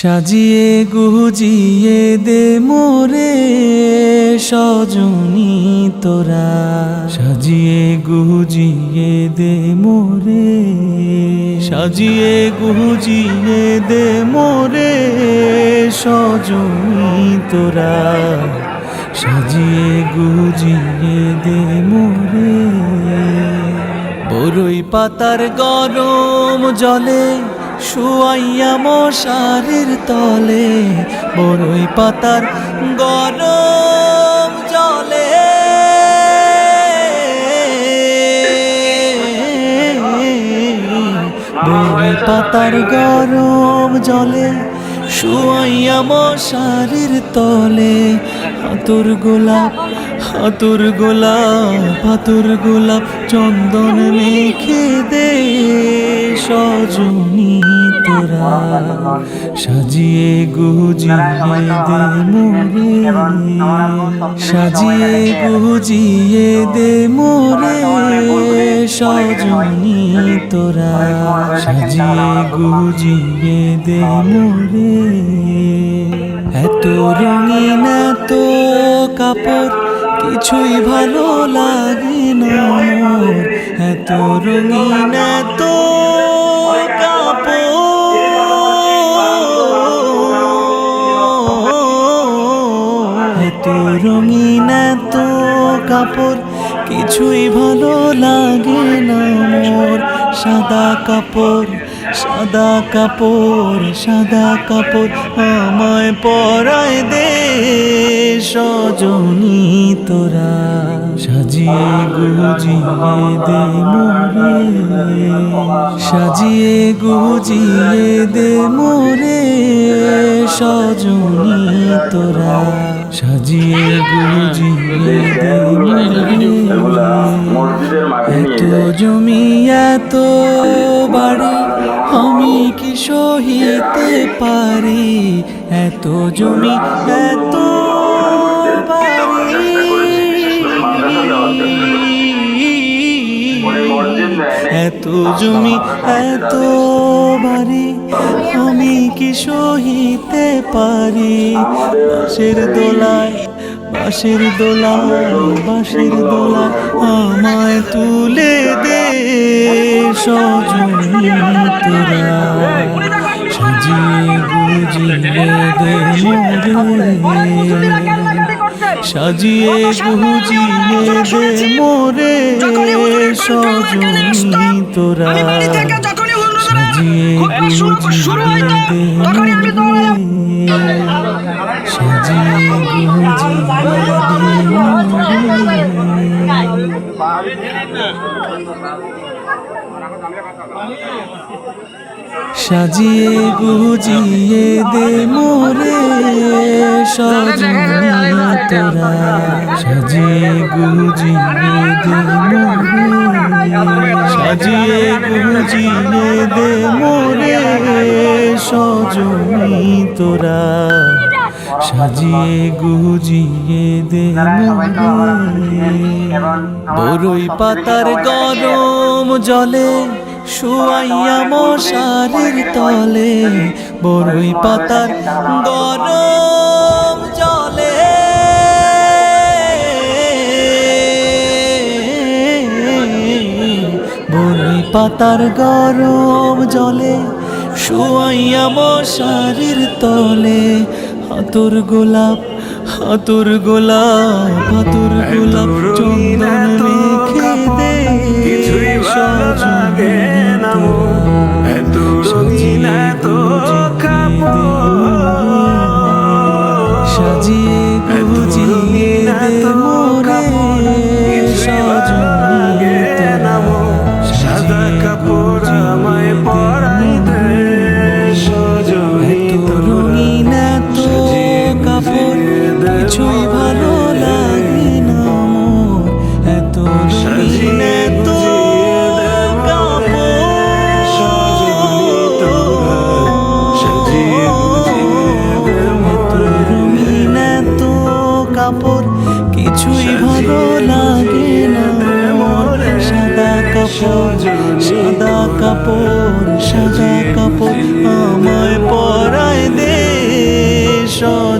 সাজিয়ে গুজিয়ে দে মোরে সজনী তোরা, সাজিয়ে গুজিয়ে দে মোরে, সাজিয়ে গুজিয়ে দে মোরে সজনী তোরা, সাজিয়ে গুজিয়ে দে মোরে। বরই পাতার গরম জলে শুয়াইয়া মশারির তলে, বরই পাতার গরম জলে, বরই পাতার গরম জলে শুয়াইয়া মশারির তলে। হাতুর গোলাপ, হাতুর গোলাপ, হাতুর গোলাপ চন্দন মেখে দে সজনী তোরা, সাজিয়ে গুজিয়ে দে মোরে, সাজিয়ে গুজিয়ে দে মোরে সজনী তোরা, সাজিয়ে গুজিয়ে দে মোরে। এত রঙিন এত কাপড় কিছুই ভালো লাগে না মোর, এত রঙিন এত কাপড়, এত রঙিন এত কাপড় কিছুই ভালো লাগে না মোর। সাদা কাপড়, সাদা কাপড়, সাদা কাপড় আমায় পরায় দে সজনী তোরা, সাজিয়ে গুজিয়ে দে মোরে, সাজিয়ে গুজিয়ে দে মোরে সজনী তোরা, সাজিয়ে গুজিয়ে দে মোরে। এত জমি এত বাড়ি আমি কি সহিতে পারি, এত জমি এত বাড়ি, এত জমি এত বাড়ি আমি কি সহিতে পারি। বাঁশের দোলায়, বাঁশের দোলায়, বাঁশের দোলায় আমায় তুলে দে সজনী তোরা, সাজিয়ে গুজিয়ে দে মোরে, সাজিয়ে গুজিয়ে দে মোরে সজনী তোরা, সাজিয়ে গুজিয়ে দে মোরে, সাজিয়ে গুজিয়ে দে মোরে। সাজিয়ে গুজিয়ে দে মোরে সজনী তোরা, সাজিয়ে গুজিয়ে দে মোরে, সাজিয়ে গুজিয়ে দে মোরে সজনী তোরা, সাজিয়ে গুজিয়ে দে মোরে। বরই পাতার গরম জলে শুয়াইয়া মশারির তলে, বরই পাতার গরম জলে, বরই পাতার গরম জলে শুয়াইয়া মশারির তলে। হাতুর গোলাপ, হাতুর গোলাপ, হাতুর গোলাপ চন্দন মেখে দে সজনী তোরা, সাজিয়ে সাজিয়ে গুজিয়ে দে মোরে সজনী তোরা, সাদা কাপড় আমায় পরাই দে সজনী তোরা। রঙিন এত কাপড় কিছুই ভালো লাগে না মোর, এত রঙিন এত কাপড় কিছুই ভালো লাগে না মোর। সাদা কাপড়, সাদা কাপড়, সাদা কাপড় আমায় পরায় দে ঈশ্বর